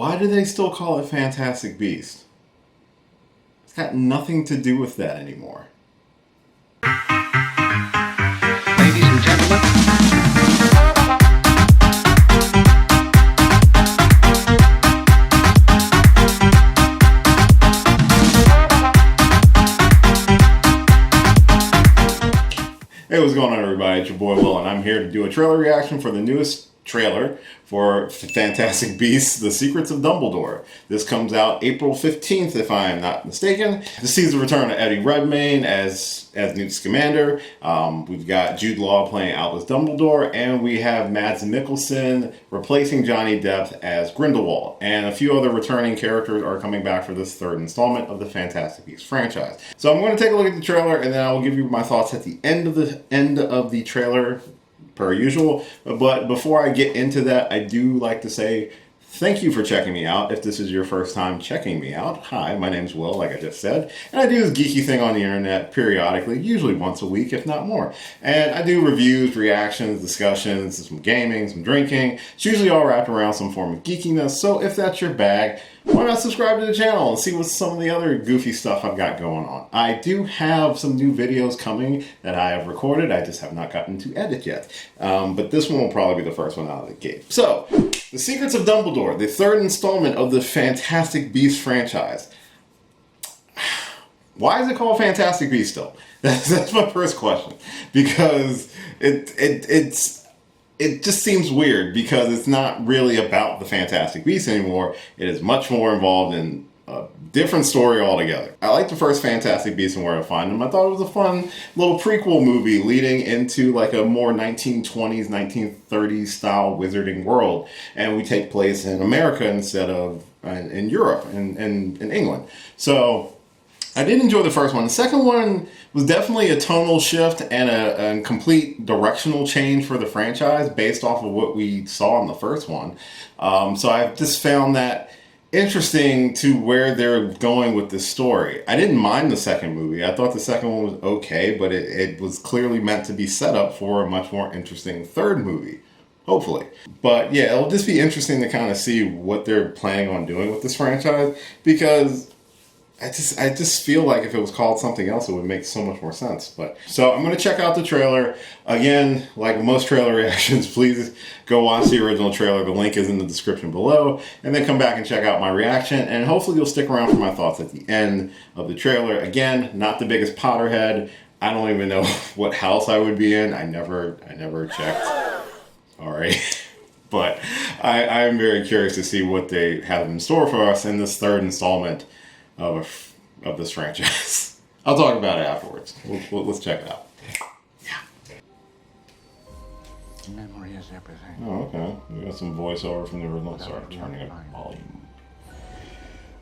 Why do they still call it Fantastic Beast? It's got nothing to do with that anymore. Ladies and gentlemen. Hey, what's going on, everybody? It's your boy Will, and I'm here to do a trailer reaction for the newest trailer for Fantastic Beasts: The Secrets of Dumbledore. This comes out April 15th, if I am not mistaken. This sees the return of Eddie Redmayne as Newt Scamander. We've got Jude Law playing Albus Dumbledore, and we have Mads Mikkelsen replacing Johnny Depp as Grindelwald. And a few other returning characters are coming back for this third installment of the Fantastic Beasts franchise. So I'm going to take a look at the trailer, and then I will give you my thoughts at the end of the trailer, per usual. But before I get into that, I do like to say thank you for checking me out. If this is your first time checking me out, hi, my name's Will, like I just said, and I do this geeky thing on the internet periodically, usually once a week, if not more. And I do reviews, reactions, discussions, some gaming, some drinking. It's usually all wrapped around some form of geekiness, so if that's your bag, why not subscribe to the channel and see what some of the other goofy stuff I've got going on. I do have some new videos coming that I have recorded. I just have not gotten to edit yet. But this one will probably be the first one out of the gate. So, The Secrets of Dumbledore, the third installment of the Fantastic Beasts franchise. Why is it called Fantastic Beasts still? That's my first question. Because it just seems weird, because it's not really about the Fantastic Beasts anymore. It is much more involved in a different story altogether. I like the first Fantastic Beasts and Where to Find Them. I thought it was a fun little prequel movie leading into like a more 1920s, 1930s style wizarding world. And we take place in America instead of in Europe and in England. So I did enjoy the first one. The second one was definitely a tonal shift and a complete directional change for the franchise based off of what we saw in the first one. So I just found that interesting to where they're going with this story. I didn't mind the second movie. I thought the second one was okay, but it was clearly meant to be set up for a much more interesting third movie. Hopefully. But yeah, it'll just be interesting to kind of see what they're planning on doing with this franchise, because I just feel like if it was called something else, it would make so much more sense. But so I'm going to check out the trailer. Again, like most trailer reactions, please go watch the original trailer. The link is in the description below. And then come back and check out my reaction. And hopefully you'll stick around for my thoughts at the end of the trailer. Again, not the biggest Potterhead. I don't even know what house I would be in. I never checked. All right. But I am very curious to see what they have in store for us in this third installment of this franchise. I'll talk about it afterwards. Let's check it out. Memory is everything. Oh, okay. We got some voiceover from the original. Sorry, turning up volume.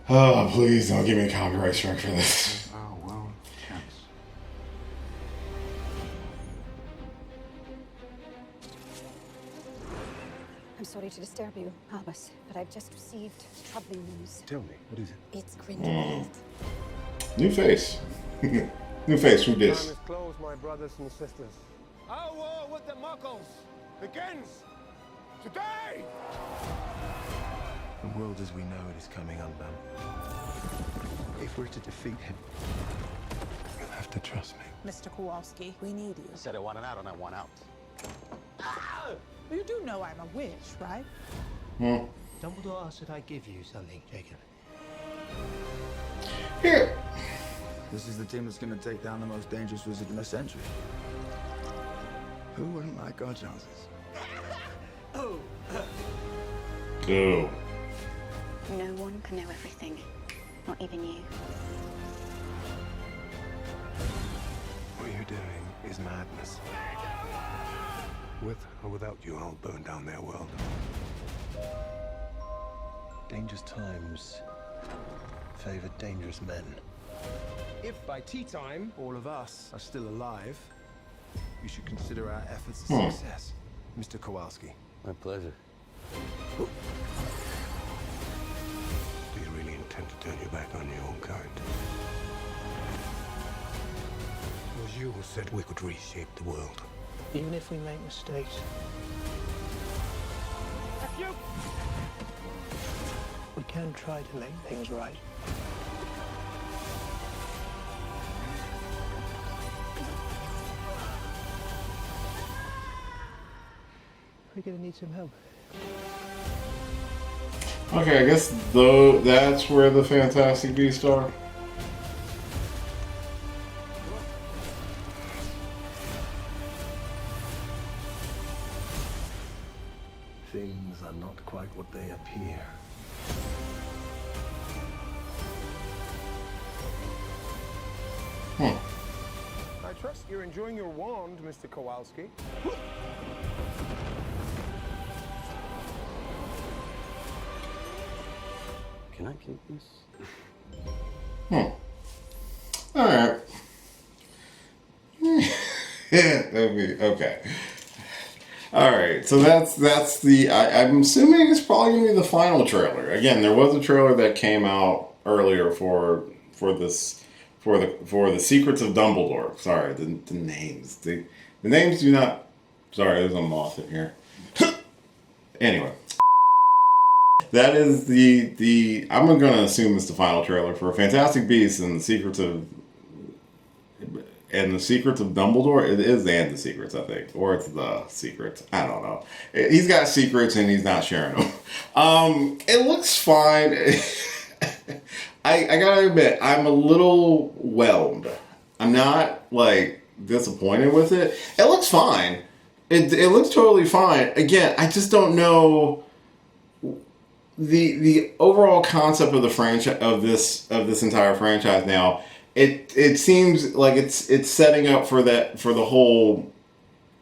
Oh, please don't give me a copyright strike for this. Oh, well, chance. I'm sorry to disturb you, Albus, but I've just received troubling news. Tell me, what is it? It's Grindelwald. New face. New face, who this? Time is closed, my brothers and sisters. Our war with the Muggles begins today! The world as we know it is coming undone. If we're to defeat him, you'll have to trust me. Mr. Kowalski, we need you. I said I want it out and I want out. You do know I'm a witch, right? Dumbledore asked that I give you something, Jacob. Here. This is the team that's going to take down the most dangerous wizard in the century. Who wouldn't like our chances? Go. No one can know everything, not even you. What you're doing is madness. With or without you, I'll burn down their world. Dangerous times favor dangerous men. If by tea time, all of us are still alive, you should consider our efforts a success. Mr. Kowalski. My pleasure. Do you really intend to turn your back on your own kind? It was you who said we could reshape the world. Even if we make mistakes. can try to make things right. We're gonna need some help. Okay, I guess though that's where the Fantastic Beasts are. Things are not quite what they appear. I trust you're enjoying your wand, Mr. Kowalski. Can I keep this? Alright. That'd be okay. Alright, so that's the I'm assuming it's probably gonna be the final trailer. Again, there was a trailer that came out earlier for the Secrets of Dumbledore. Sorry, the names. The names do not. Sorry, there's a moth in here. Anyway. That is the I'm gonna assume it's the final trailer for Fantastic Beasts and the Secrets of Dumbledore. It is and the Secrets, I think, or it's the Secrets. I don't know. He's got secrets and he's not sharing them. It looks fine. I gotta admit, I'm a little whelmed. I'm not like disappointed with it. It looks fine. It looks totally fine. Again, I just don't know. The overall concept of the franchise of this entire franchise now, it seems like it's setting up for the whole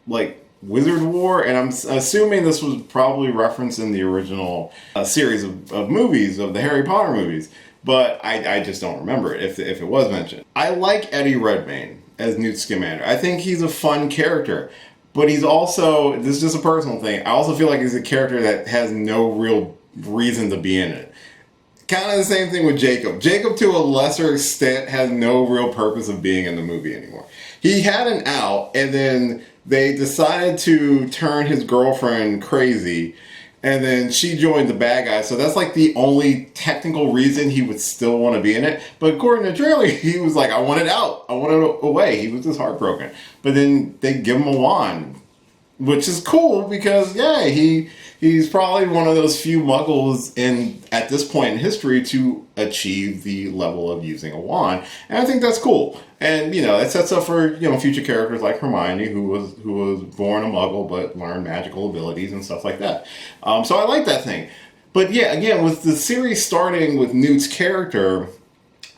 like Wizard War, and I'm assuming this was probably referenced in the original series of movies, of the Harry Potter movies, but I just don't remember it if it was mentioned. I like Eddie Redmayne as Newt Scamander. I think he's a fun character, but he's also, this is just a personal thing, I also feel like he's a character that has no real reason to be in it. Kind of the same thing with Jacob. Jacob, to a lesser extent, has no real purpose of being in the movie anymore. He had an out, and then they decided to turn his girlfriend crazy, and then she joined the bad guys. So that's like the only technical reason he would still want to be in it. But according to Charlie, he was like, I want it out. I want it away. He was just heartbroken. But then they give him a wand, which is cool because, yeah, he's probably one of those few muggles at this point in history to achieve the level of using a wand. And I think that's cool. And, it sets up for, future characters like Hermione, who was born a muggle but learned magical abilities and stuff like that. So I like that thing. But yeah, again, with the series starting with Newt's character,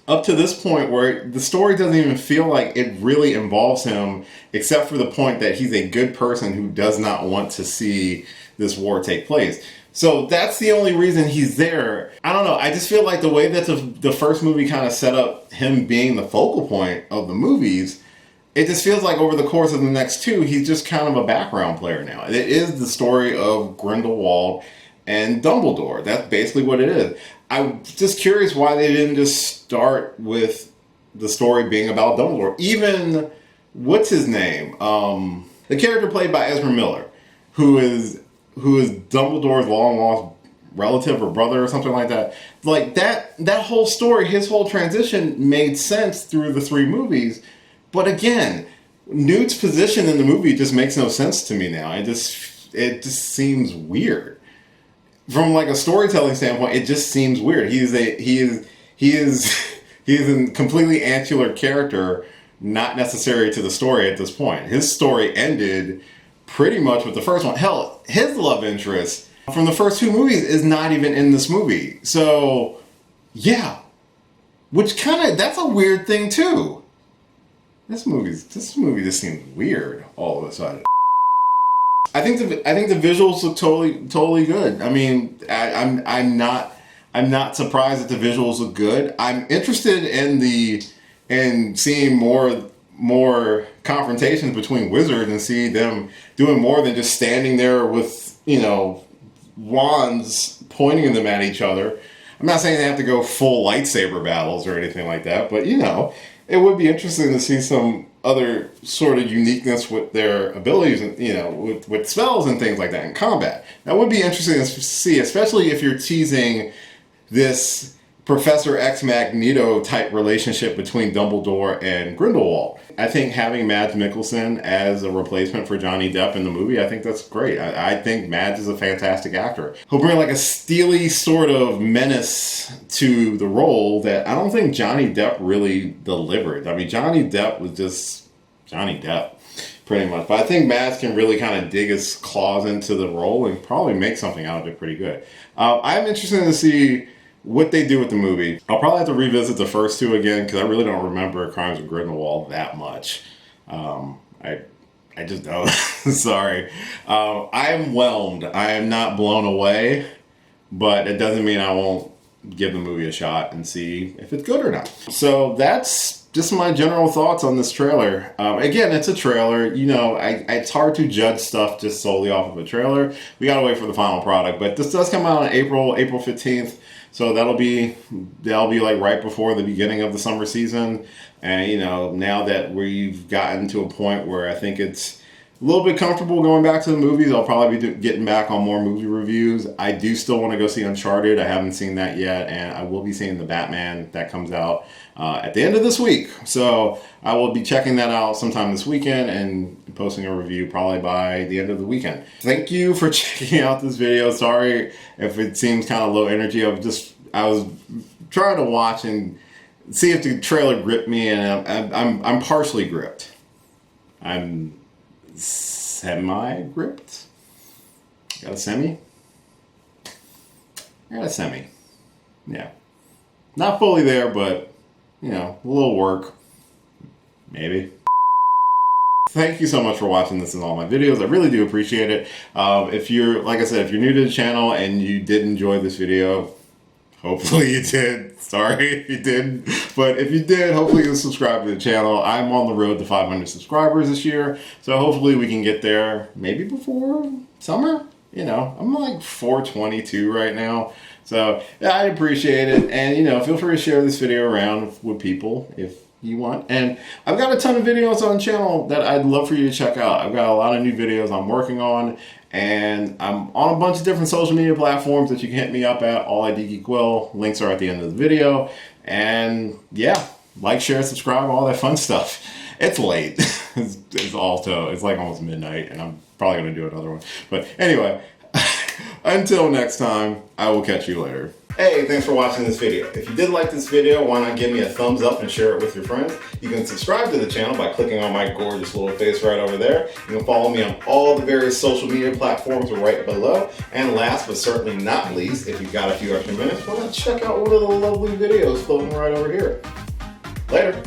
up to this point where the story doesn't even feel like it really involves him, except for the point that he's a good person who does not want to see this war take place. So that's the only reason he's there. I don't know. I just feel like the way that the first movie kind of set up him being the focal point of the movies, it just feels like over the course of the next two, he's just kind of a background player now. It is the story of Grindelwald and Dumbledore. That's basically what it is. I'm just curious why they didn't just start with the story being about Dumbledore. Even, what's his name? The character played by Ezra Miller, who is Dumbledore's long lost relative or brother or something like that. Like that whole story, his whole transition made sense through the three movies. But again, Newt's position in the movie just makes no sense to me now. It just seems weird. From like a storytelling standpoint, it just seems weird. He is a completely angular character, not necessary to the story at this point. His story ended pretty much with the first one. Hell, his love interest from the first two movies is not even in this movie. So, yeah. Which that's a weird thing too. This movie just seems weird all of a sudden. I think the visuals look totally good. I mean, I'm not surprised that the visuals look good. I'm interested in seeing more confrontations between wizards and see them doing more than just standing there with, wands pointing them at each other. I'm not saying they have to go full lightsaber battles or anything like that, but it would be interesting to see some other sort of uniqueness with their abilities and, with spells and things like that in combat. That would be interesting to see, especially if you're teasing this Professor X Magneto type relationship between Dumbledore and Grindelwald. I think having Mads Mikkelsen as a replacement for Johnny Depp in the movie, I think that's great. I think Mads is a fantastic actor. He'll bring like a steely sort of menace to the role that I don't think Johnny Depp really delivered. I mean, Johnny Depp was just Johnny Depp, pretty much. But I think Mads can really kind of dig his claws into the role and probably make something out of it pretty good. I'm interested to see what they do with the movie. I'll probably have to revisit the first two again because I really don't remember Crimes of Grindelwald that much. I just don't. Sorry. I am whelmed. I am not blown away, but it doesn't mean I won't give the movie a shot and see if it's good or not. So that's just my general thoughts on this trailer. Again, it's a trailer. You know, it's hard to judge stuff just solely off of a trailer. We gotta wait for the final product. But this does come out on April 15th. So that'll be like right before the beginning of the summer season. And, you know, now that we've gotten to a point where I think it's a little bit comfortable going back to the movies, I'll probably be getting back on more movie reviews. I do still want to go see Uncharted. I haven't seen that yet. And I will be seeing the Batman that comes out at the end of this week. So I will be checking that out sometime this weekend and posting a review probably by the end of the weekend. Thank you for checking out this video. Sorry if it seems kind of low energy. I was trying to watch and see if the trailer gripped me, and I'm partially gripped. I'm semi-gripped. Got a semi? I got a semi. Yeah. Not fully there, but, you know, a little work. Maybe. Thank you so much for watching this and all my videos. I really do appreciate it. If you're, like I said, if you're new to the channel and you did enjoy this video, hopefully you did. Sorry if you didn't. But if you did, hopefully you'll subscribe to the channel. I'm on the road to 500 subscribers this year. So hopefully we can get there maybe before summer. You know, I'm like 422 right now. So yeah, I appreciate it. And, you know, feel free to share this video around with people if you want. And I've got a ton of videos on the channel that I'd love for you to check out. I've got a lot of new videos I'm working on. And I'm on a bunch of different social media platforms that you can hit me up at. All I Geek Will. Links are at the end of the video. And yeah, like, share, subscribe, all that fun stuff. It's late. It's like almost midnight, and I'm probably going to do another one. But anyway, until next time, I will catch you later. Hey, thanks for watching this video. If you did like this video, why not give me a thumbs up and share it with your friends? You can subscribe to the channel by clicking on my gorgeous little face right over there. You can follow me on all the various social media platforms right below. And last but certainly not least, if you've got a few extra minutes, why not check out one of the lovely videos floating right over here. Later.